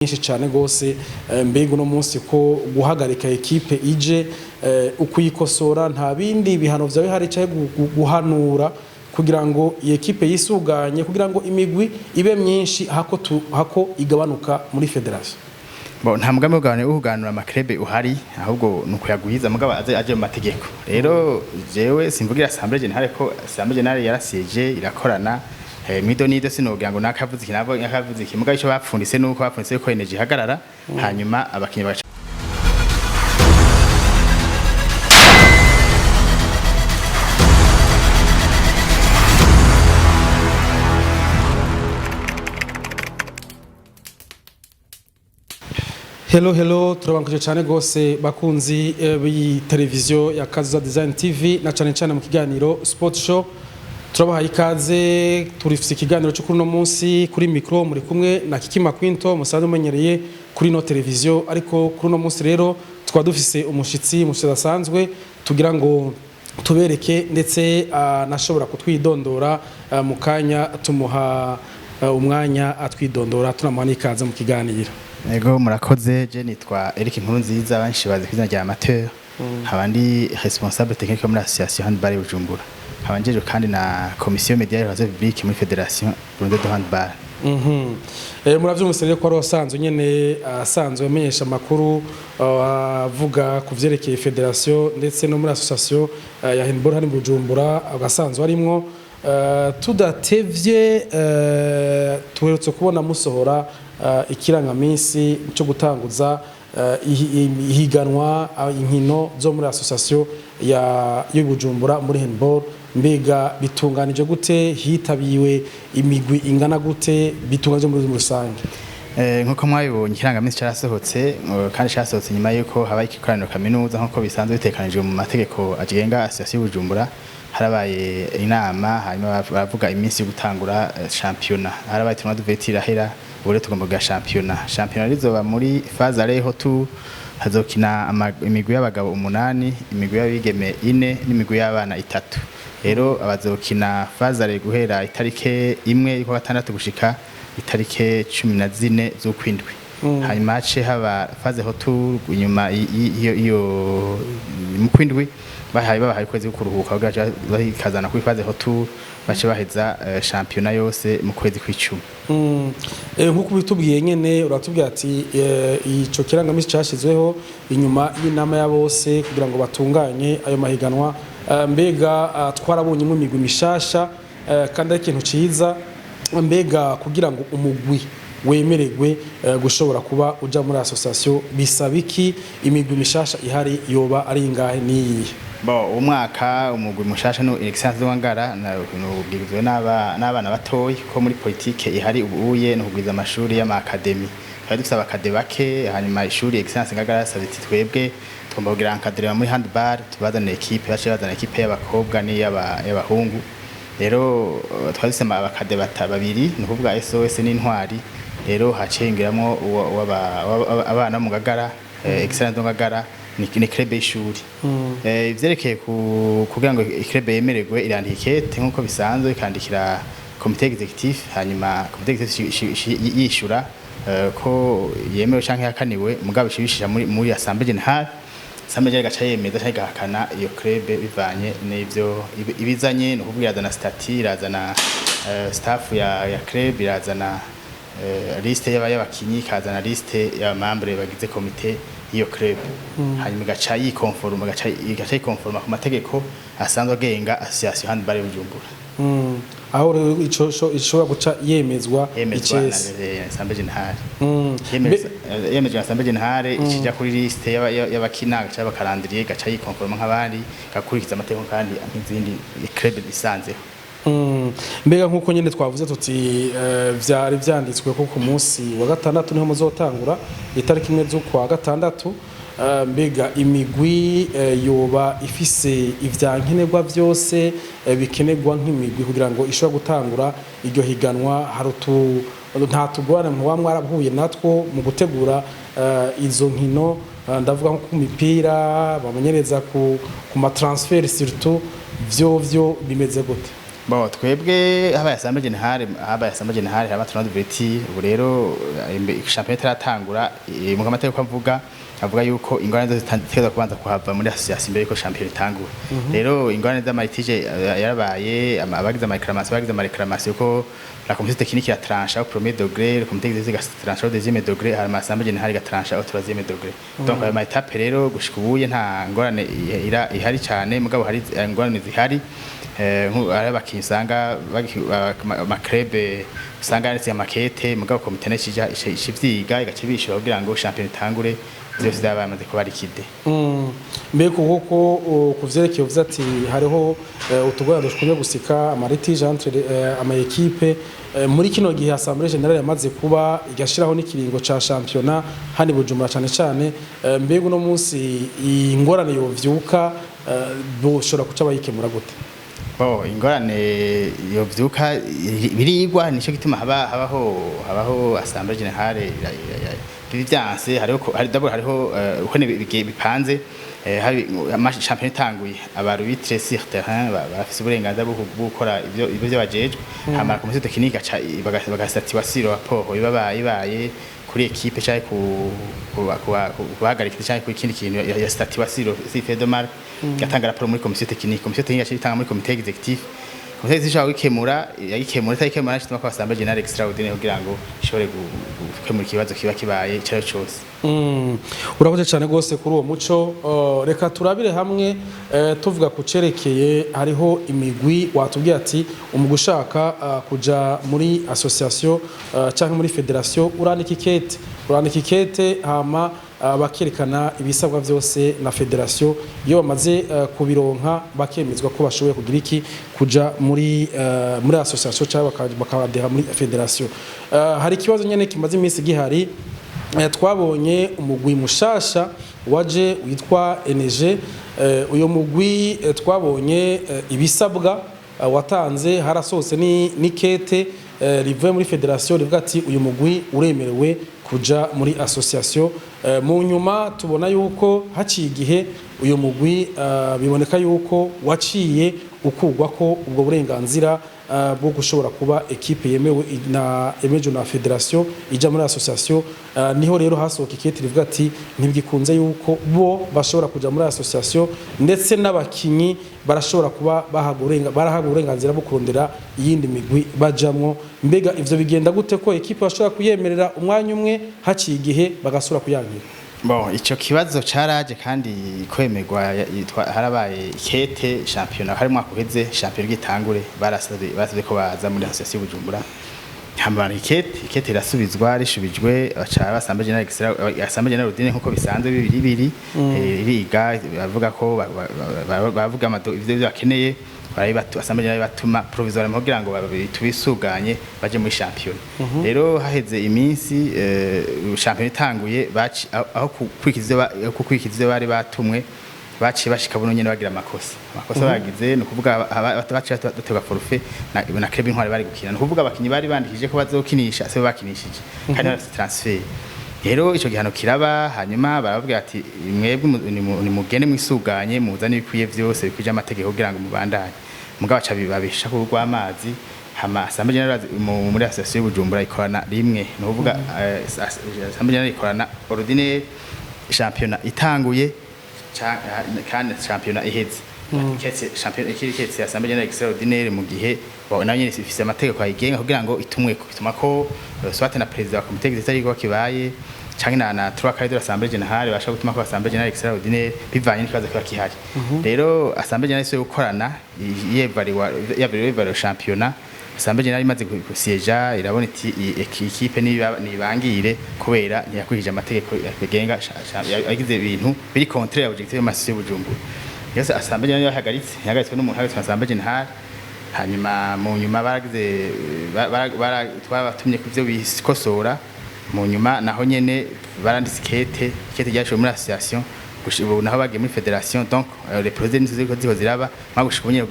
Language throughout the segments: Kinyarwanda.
nyinshi cyane gose mbega no munsi ko guhagarika equipe ije ukuyikosora nta bindi bihano vyawe hari cyaye guhanura kugira ngo iyi equipe yisuganye kugira ngo imigwi ibe myinshi hako igabanuka muri federation. Bo nta mugambi ugabane uhuganura amakrebe uhari ahubwo nukuyaguhiza mugaba aje mu mategeko. Rero jewe simvugira assemblée générale ko assemblée générale yarasije irakorana midonido sinogira ngo nakavuze nakavuze kimuga ico bapfundise nuko bapfundise ko energy hagarara hanyuma abakinyi baca Hello turabankuje cyane gose bakunzi bi televiziyo ya Kazuza Design TV na cyane mu kiganiro Sport Show. Turabahaye ikaze turifise ikiganiro cyo kuri no munsi kuri micro muri kumwe na Kikima Quinto musanzwe umenyereye kuri no televiziyo ariko kuri no munsi rero twa dufise umushitsi asanzwe tugira ngo tubereke ndetse nashobora kutwidondora mu kanya tumuha umwanya atwidondora tunamuha ikaze mu kiganiro. Ego murakoze je nitwa Eric Nkurunziza abanshi bazi kwizina rya amateur abandi responsable technique muri association handball Bujumbura abanjeje kandi na commission médiale et publique muri fédération Burundi de handball. Muravyumvise ko ari asanzwe nyene asanzwe amenyesha makuru avuga kuvyerekeye fédération ndetse no muri association ya handball hani Bujumbura agasanzwe arimwo tudatevye tuherutse kubona musohora ikirangamisi cyo gutanguza ihiganwa inkino zo muri association ya Bujumbura muri handball mbega bitunganije gute hitabiwe imigwi ingana gute bitunganije muri rusange. Nkuko mwabibonye ikirangamisi cyarasohotse kandi cyarasohotse nyuma yuko habaye ikiganiro kaminuza nkuko bisanzwe bitekanijwe mu mategeko agenga association Bujumbura harabaye inama hanyuma baravuga iminsi yo gutangura championnat harabaye tournoi de vetira hera bure tugomba ga championnat rizoba muri phase areho tu hazokina imigwi y'abagabo 8 imigwi y'abigeme 4 n'imigwi y'abana 3 rero abazokina phase are guhera itarike imwe yuko gatandatu gushika itarike 14 zo kwindwi hanyuma hace haba phase hotu inyuma iyo mu kwindwi bahaye kwezi kuruhuka bakazana kuri phase hotu bace baheza championnat yose mu kwezi kw'icumi. Nkuko bitubwiye nyene uratubwira ati ico kirangamisi cyashizweho inyuma y'inama ya bose kugira ngo batunganye ayo mahiganwa mbega twarabonye mu migwi mishasha kandi ari ikintu ciza mbega kugira ngo umugwi wemererwe gushobora kuba uja muri association bisabiki imigwi mishasha ihari yoba ari ingahe niyi. Bo umwaka umugwi mushasha no excellence wangara n'ubwizwe n'abana batoyi ko muri politique ihari ubuye no kugwiza amashuri y'ama academy kandi dufite abakade bake hanyuma ishuri excellence ngagara saviti twebwe tugomba kugira encadrer muri handball tubazana equipe bace bazana equipe y'abakobwa ni y'abahungu rero twazisema abakade babiri no kuvuga SOS n'intwari rero hacengeramo abana mu ngagara excellence ngagara ni club y'ishuri ivyerekeye kugira ngo club yemererwe irandika ikete nkuko bisanzwe ikandikira comité executif hanyuma comité executif yishura ko yemewe canke yakaniwe mugabo ishibishija muri assemblée générale assemblée générale gacha yemeza canke gahakana iyo club bivanye n'ivyo ibizanye no kuvuga yazana statut irazana staff ya club irazana liste y'abakinyi kazana liste ya membre bagize comité iyo club hanyuma gacha yikonforma gacha yikonforma ku mategeko asanzwe agenga association handball Bujumbura. Aho rero ico guca yemezwa assemblée générale yemezwa assemblée générale ikija kuri liste y'abakina gacha bakarandiriye gacha yikonforma nk'abandi gakurikiza amategeko kandi nk'izindi club isanzeho. Mbega nkuko nyene twavuze tuti vyari vyanditswe ko ku munsi wa gatandatu niho muzotangura itariki imwe zo kwa gatandatu mbega imigwi yoba ifise ivyankenerwa vyose bikenerwa nk'imigwi kugira ngo ishobora gutangura iryo higanwa harutu nta tugorane mu mwarabuye natwo mu gutegura izo nkino ndavuga nko ku mipira bamenyereza ku ma transfer surtout vyo bimeze gute. Bon, twebwe habaye assemblée générale haba tournoi d'ouverture ubu rero championnat taratangura mu amategeko avuga yuko ingorane zose zitandukanye kubanza kuhava muri association mbere yuko championnat itangura. Rero ingorane z'amaritije yarabaye abagize amareclamation ko la commission technique ya tranche au premier degré, le comité exécutif tranche au deuxième degré, har assemblée générale ga tranche au troisième degré. Donc ayo étape rero gushika ubuye nta ngorane ihari cyane mugabo hari ingorane zihari abakinyi usanga amakrebe usanga yanditse amakete mugabo komite nashija ishivyiga igakibishura kugira ngo championnat itangure byose bamaze kuba likide. Mbega kuko kuvyerekeye uvuze ati hariho utugorane dushkunye gusika amaritije entre ama equipe muri kino gihe assemblée générale yamaze kuba igashiraho n'ikiringo ca championnat hani Bujumbura cyane mbega uno munsi ingorane yovyuka boshora kuca bayikemura gute? Bo ingorane yovyuka birigwa nico gituma habaho assemblée générale bivyanse hariho uko bipanze hari championnat itanguye abarubitre sur terrain bafise uburenganzira bwo gukora ibyo bajejwe hama commission technique bagasatiwa siro rapport ibaye kuri equipe cyane kubahagarika cyane ku ikindi kintu ya statiwa siro fait de mal gatanga rapport muri commission technique cyitanga muri comité exécutif komite zishaka gukemura cyitwa ko assemblée générale extraordinaire kugira ngo ishobore gukemura ikibazo kiba kibaye cyayo cyose. Urakoze cyane gose kuri uwo muco reka turabire hamwe tuvuga ku cerekeye hariho imigwi watubwiye ati umugushaka kuja muri association cyangwa muri federation urandika ikete hama bakerekana ibisabwa byose na federation iyo bamaze kubironka bakemezwa ko bashoboye kugira iki kuja muri association cyangwa bakabadeha muri federation. Hari ikibazo nyene kimaze iminsi gihari twabonye umugwi mushasha waje witwa NG uyo mugwi twabonye ibisabwa watanze harasose ni kete rivuye muri federation rivuga ati uyu mugwi uremerewe kuja muri association. Mu nyuma tubona yuko haciye igihe uyu mugwi biboneka yuko waciye ukugwa ko ubwo burenganzira bwo gushobora kuba equipe yemewe na federation ija muri association. Niho rero hasohoka ikete rivuga ati ntibgikunze yuko bo bashobora kuja muri association ndetse n'abakinyi barashobora kuba barahaga uburenganzira bwo kurondera iyindi migwi bajamwo. Mbega ivyo bigenda gute ko equipe bashobora kuyemerera umwanya umwe haciye igihe bagasura kuyangira? Bon, ico kibazo caraje kandi kwemerwa harabaye ikete championnat hari mwaka uheze championnat gitangure barasabye ko baza muri association Bujumbura hambana ikete irasubizwa rishubijwe baca assemblée générale ordinaire nkuko bisanzwe bibiri biga bavuga ko bavuga ivyo bakeneye assemblée générale batuma provisoire kugira ngo tubisuganye baje muri championnat. Rero haheze iminsi championnat itanguye aho kukwikiza bari batumwe baciye bashika buno nyene bagira amakosa bagize no kuvuga baciye batega forfait na club intwari bari gukina no kuvuga abakinyi bari bandikije ko bazokinisha se bakinishije kandi bafite transfer. Rero ico gihano kiraba hanyuma baravuga ati mwebwe ni mugende mwisuganye muzana ibikwiye byose bikwije amategeko kugira ngo mubandanye mugabo aca bibabisha ku rw'amazi hama assemblée générale muri association Bujumbura ikorana rimwe no kuvuga assemblée générale ikorana ordinaire championnat itanguye kandi championnat iheze ketse championnat ikiriketse assemblée générale extraordinaire mu gihe bona nyene ifise amategeko ayigenga kugira ngo ituma ko soit na président wa comité exécutif ko kibaye canke na trois cadres de l'assemblée générale bashaka gutuma ko assemblée générale extraordinaire bivanye n'ikibazo kiba kihari. Rero assemblée générale yo gukorana yevariwa championnat assemblée générale imaze gusiéja irabona iti equipe nibangire kubera ntiyakwije amategeko yagenga yagize ibintu biri contraire ya objectif y'amasosiyete Bujumbura. Yose assemblée générale yahagaritswe n'umuntu hagati assemblée générale hanyuma mu nyuma baragize twabatumye ku byo bikosora mu nyuma naho nyene baranditse ikete ryashowe muri association gushibo naho bagiye muri federation. Donc les projets nizo ziko ziraba magushika nyene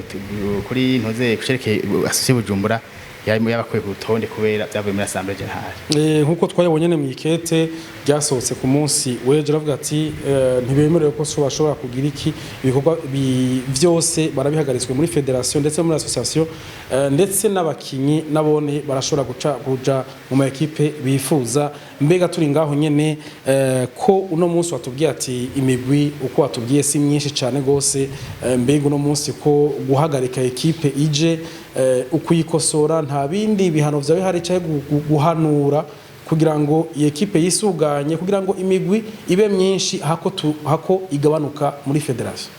kuri ntoze kushereke association Bujumbura yabakuye ku rutonde kubera byavuye muri assemblée générale. Nkuko twayabonye mu ikete ryasohotse ku munsi weje ravuga ati ntibemerewe ko bashobora kugira iki ibikorwa byose barabihagaritswe muri federation ndetse muri association ndetse n'abakinyi nabone barashobora kuja mu ma equipe bifuza. Mbega turi ngaho nyene ko uno munsi watubwiye ati imigwi uko watubwiye si myinshi cyane gose, mbega uno munsi ko guhagarika equipe ije ukuyikosora nta bindi bihano vyawe hari cyaye guhanura kugira ngo iyi equipe yisuganye kugira ngo imigwi ibe myinshi hako igabanuka muri federation?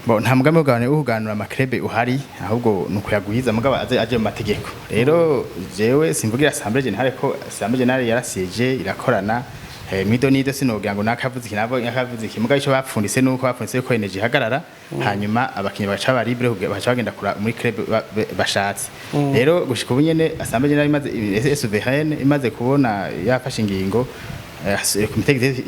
Bo nta mugambi uganura amakrebe uhari, ahubwo nuko yaguhiza mugabo aje mu mategeko. Rero jewe simvugira assemblée générale ko assemblée générale yarasiye irakorana mido nido sinogira ngo nakavuze ikinabo yakavuze ikimuga ico bapfundise nuko bapfundise ko energy hagarara hanyuma abakinyi baca ba libre baca bagenda kura muri club bashatse. Rero gushika ubunyene assemblée générale imaze SVHN imaze kubona yafashe ingingo komite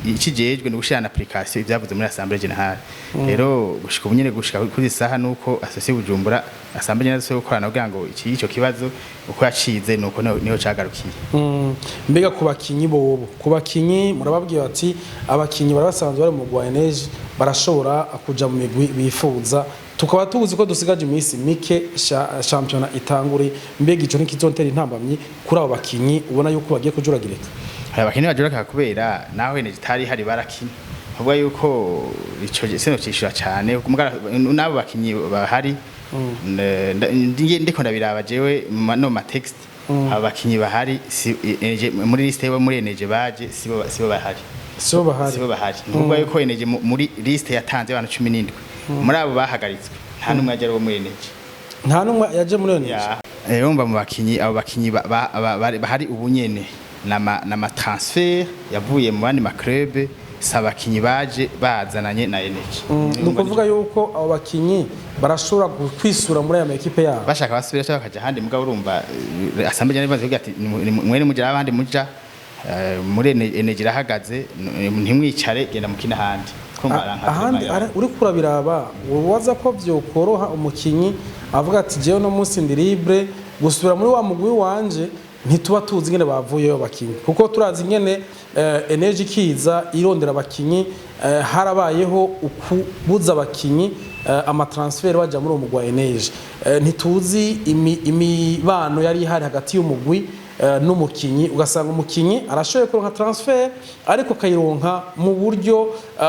ikijejwe no gushira application ivyavuze muri assemblée générale. Rero gushika ubunyene gushika kuri saha nuko associé Bujumbura assemblée générale so gukorana kugira ngo ico kibazo uko yacize nuko niho cagarukiye. Mbega ku bakinyi bobo ku bakinyi murababwiye ati abakinyi barabasanzwe bari mu Rwanda barashobora kuja mu migwi bifuza, tukaba tuzi ko dusigaje iminsi mike championa itangure. Mbega ico nikizontera intambamyi kuri abo bakinyi ubona yuko bagiye kujuragireka? Abakinyi bajuraka kubera naho ene gitari hari barakina vuga yuko ico seno cishura cyane nabo bakinyi bahari ndiko ndabiraba jewe no ma text abakinyi bahari muri liste yo muri energy baje sibo bahari vuga yuko energy muri liste yatanze abantu 17 muri abo bahagaritswe nta numwe yaje muri energy, nta numwe yaje muri energy. Yumva mu bakinyi abo bakinyi bahari ubunyene nama transfer yavuye mu bandi maklube sabakinyi baje bazananye na energy. Nuko vuga yuko abo bakinyi barashobora kwisura muri aya equipe yabo bashaka basubira cyangwa kaja handi mugabo urumva assemblée générale bavuga ati mwene mugira abandi muja muri energy rahagaze ntimwicare genda mukina handi ahandi uri kurabiraba waza ko vyokoroha umukinyi avuga ati jewe no munsi ndi libre gusubira muri wa mugwi wanje ntituba tuzi ngene bavuyeyo bakinyi kuko turazi ngene energy kiza irondera abakinyi harabayeho ukubuza abakinyi ama transfer baje muri umugwa energy ntituzi imibano yari hari hagati y'umugwi n'umukinyi ugasanga umukinyi arashoye kuronka transfer ariko kayironka mu buryo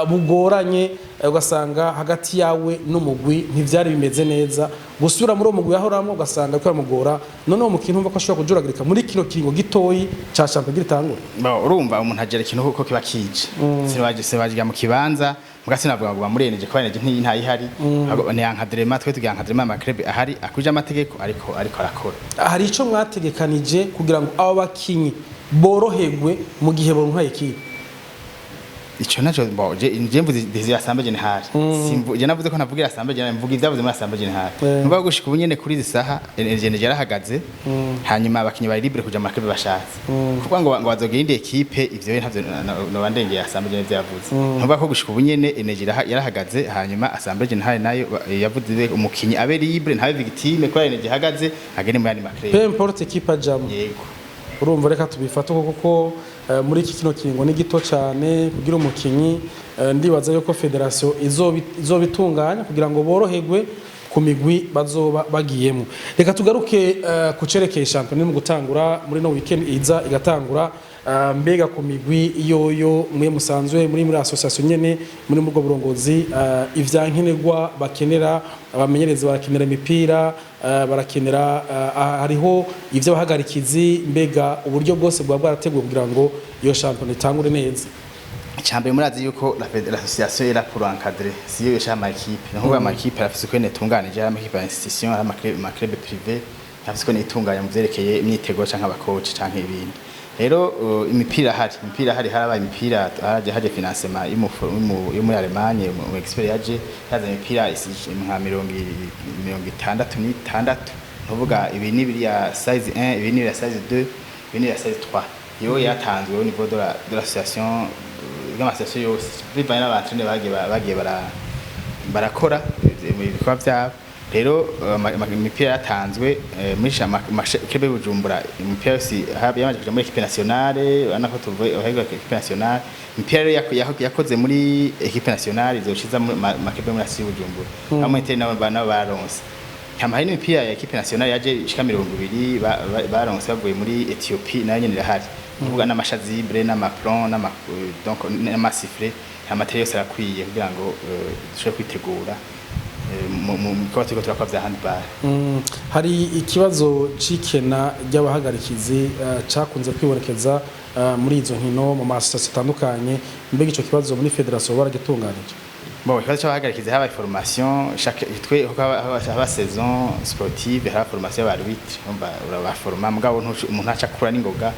bugoranye ugasanga hagati yawe n'umugwi ntivyari bimeze neza gusura muri umugwi yahoramo ugasanga ko yamugora none umukinyi umva ko ashobora kujuragirika muri kino kiringo gitoyi ca champion gitangura. Urumva umuntu agera ikintu uko kiba kije se mu kibanza mugasi navuga ngo muri energy ko energy ntayihari ne yankadrema twe tugankadrema amakrebe ahari akuja amategeko ariko arakora. Hari ico mwategekanije kugira ngo abo bakinyi boroherwe mu gihe boronka ekipe? Ico naco mboje mvuze des assemblée générale je navuze ko navugira assemblée générale mvuga ivyavuze muri assemblée générale mvuga gushika ubunyene kuri zisaha energy yarahagaze hanyuma abakinyi bari libre kuja amakrebe bashatse kuko ngo bazogenda equipe ivyo ntavyo no bandengeye assemblée générale vyavuze mvuga ko gushika ubunyene energy yarahagaze hanyuma assemblée générale nayo yavuze umukinyi abe libre ntabe victime ko energy hagaze agene mu yandi makrebe peu importe equipe ajamo. Yego urumva reka tubifata kuko muri iki kino kiringo ni gito cyane kugira umukinyi ndibaza yuko federation izobitunganya kugira ngo boroherwe ku migwi bazoba bagiyemo. Reka tugaruke kucerekeye champion mu gutangura muri no weekend iza igatangura. Mbega ku migwi yoyo mwe musanzwe muri association nyene muri mu burongozi ivyankenerwa bakenera abamenyereza barakenera imipira barakenera hariho ivyo bahagarikizi mbega uburyo bwose bwa bwarateguwe kugira ngo iyo champion itangure neza. Champion murazi yuko l'association era pour encadrer si yo shama équipe naho ama équipe afise ko netunganije ama équipe institution ama club privé afise ko netunganya mu vyerekeye imyitego canke abacoach canke ibindi. Rero imipira hari harabaye imipira haje financement yo muri Allemagne mu expert yaje yaza imipira nka 66 nuvuga ibi ni biri ya size 1 ibi ni ya size 2 ibi ni ya size 3 yo yatanzwe au niveau de l'association y'amasosiyete yose bivanye n'abantu bagiye barakora ibikorwa byabo. rero imipira yatanzwe muri club y'Ubujumbura imipira yose yamaze kuja muri equipe nationale anako tuvuye equipe nationale imipira yakoze muri equipe nationale izoshiza mu club muri asi y'Ubujumbura hamwe n'abo bana baronse hari n'imipira ya equipe nationale yaje ishika 200 baronse bavuye muri Ethiopie nayo nyene irahari uvuga n'amashazibre n'amaplan donc n'amasifre amaterial yose arakwiye kugira ngo dushobore kwitegura mu bikorwa turiko turakora vya handball. Hari ikibazo c'ikena ry'abahagarikizi cakunze kwibonekeza muri izo nkino mu masosiyete atandukanye, mbega ico kibazo muri federation baragitunganije? Bon, ikibazo c'abahagarikizi haba formation chaque twe haba saison sportive haba formation y'abarbitre urabaforma mugabo umuntu acakura n'ingoga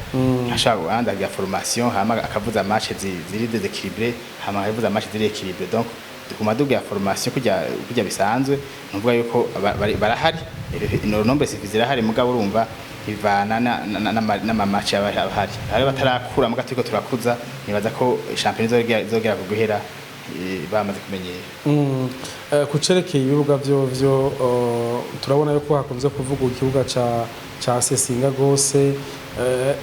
ashaka andaga formation hama akavuza match ziri déséquilibré hama akavuza match ziri équilibré donc kumaduga ya formation kujya bisanzwe nuvuga yuko barahari nombre zifizira hari mugabo urumva ivana na match abahari hari batarakura muga turiko turakuza nibaza ko champion izogera kuguhera bamaze kumenyera. Kucerekeye ibibuga byo turabona yuko hakunze kuvuga ikibuga ca Sesinga gose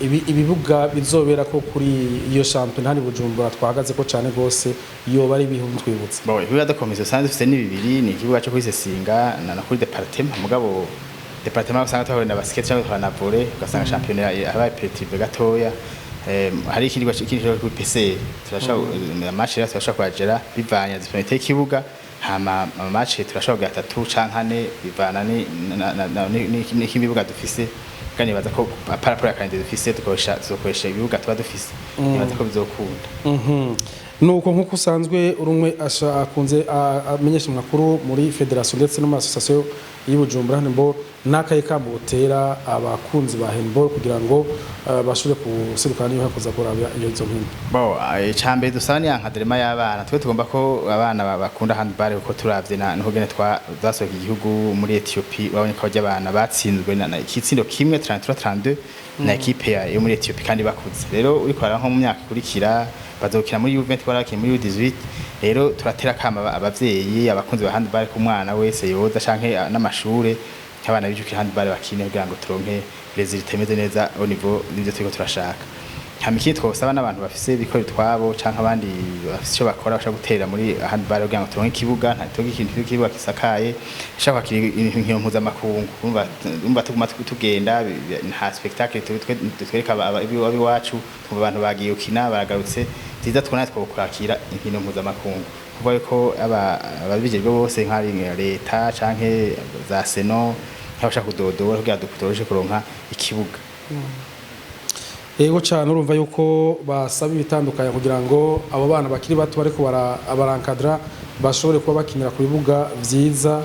ibibuga bizobera ko kuri iyo champion hani Bujumbura twahagaze ko cyane gose iyo bari bihumutwibutse. Bon, ibibuga de commission sanze dufite ni bibiri ni ikibuga cyo kuri Sesinga na kuri département mugabo département usanga twahora na basket cyangwa na volley ugasanga champion abaye petit gatoya hari ikindi kuri PC turashaka match ya turashaka kwagera bivanya disponibilité y'ikibuga hama match turashaka gatatu canke ane bivana ni kibibuga dufise kandi baza ko paraporo ya kandi dufise tukoresha ibibuga tuba dufise nibaza ko bizokunda. Nuko nkuko usanzwe urumwe akunze amenyesha makuru muri federation ndetse no association y'Ubujumbura handball nakaye kambotera abakunzi ba handball kugira ngo bashobore kuserukana niyo hakoza kurabya iyo zo nkino. Bo icambe dusana yankadrema y'abana twe tugomba ko abana bakunda handball uko turavye n'ugene twasohoka igihugu muri Ethiopie babonye ko abana batsinzwe na ikitsindo kimwe 33-32 na equipe yo muri Ethiopie kandi bakuze rero uri kwara nko mu myaka ikurikira bazokina muri U20 barakiye muri U18 rero turatera kama abavyeyi abakunzi ba handball ku mwana wese yoza canke n'amashure abana bijukira handball bakine kugira ngo turonke resultat imeze neza au niveau n'ivyo turiko turashaka. Hamiki twosaba n'abantu bafise bikora twabo canke abandi bafise cyo bakora bashaka gutera muri handball kugira ngo turonke ikibuga nta togi ikintu kibuga kisakaye shaka kiri inkino mpuzamakungu umva tuguma tugenda nta spectacle twereka abi wacu twumva abantu bagiye ukina baragarutse tiza twona twokrakira inkino mpuzamakungu kuvuga ko ababijejwe bose nk'ari leta canke za seno nk'abashaka kudodora kugira dutoroshe kuronka ikibuga. Ego cyane urumva yuko basaba ibitandukanye kugira ngo abo bana bakiri bato bariko abarankadra bashobore kuba bakinira ku bibuga vyiza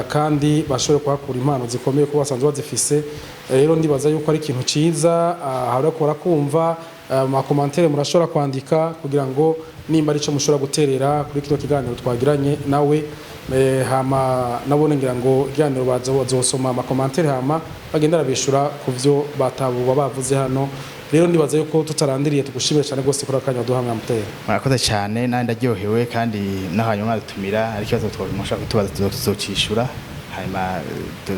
kandi bashobore kuhakura impano zikomeye ko basanzwe bazifise. Rero ndibaza yuko ari ikintu ciza hariko barakumva ma commentaire murashobora kwandika kugira ngo nimba ari cyo mushobora guterera kuri kino kiganiro twagiranye nawe hama nabone ngira ngo ikiganiro bazosoma ama commentaire hama bagenda rabishura kuvyo batabuba bavuze hano. Rero ndibaza yuko tutarandiriye tugushimire cyane gose kuri akanya duhamwe amutera. Murakoze cyane nandi ndaryohewe kandi nahanyuma dutumira ari kibazo twomushaka kutubaza tuzocishura hanyuma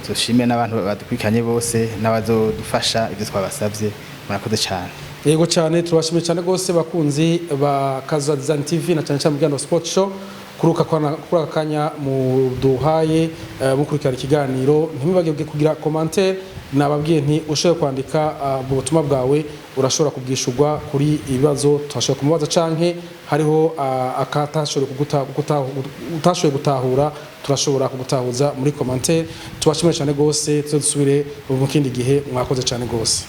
dushime n'abantu badukwikanye bose n'abazodufasha ibyo twabasavye. Murakoze cyane. Yego cyane turabashimiye cyane gose bakunzi ba Kaza Design TV na cyane cyane mu Gando Sport Show kuruka kwa kanya mu duhaye mukurikira ikiganiro ntibibagirwe kugira commentaire nababwiye nti ushoboye kwandika mu butumwa bwawe urashobora kubwishurwa kuri ibibazo twashobora kumubaza canke hariho akatashoboye utashoboye gutahura turashobora kugutahuza muri commentaire. Tubashimire cyane gose tuzosubire mu kindi gihe mwakoze cyane gose.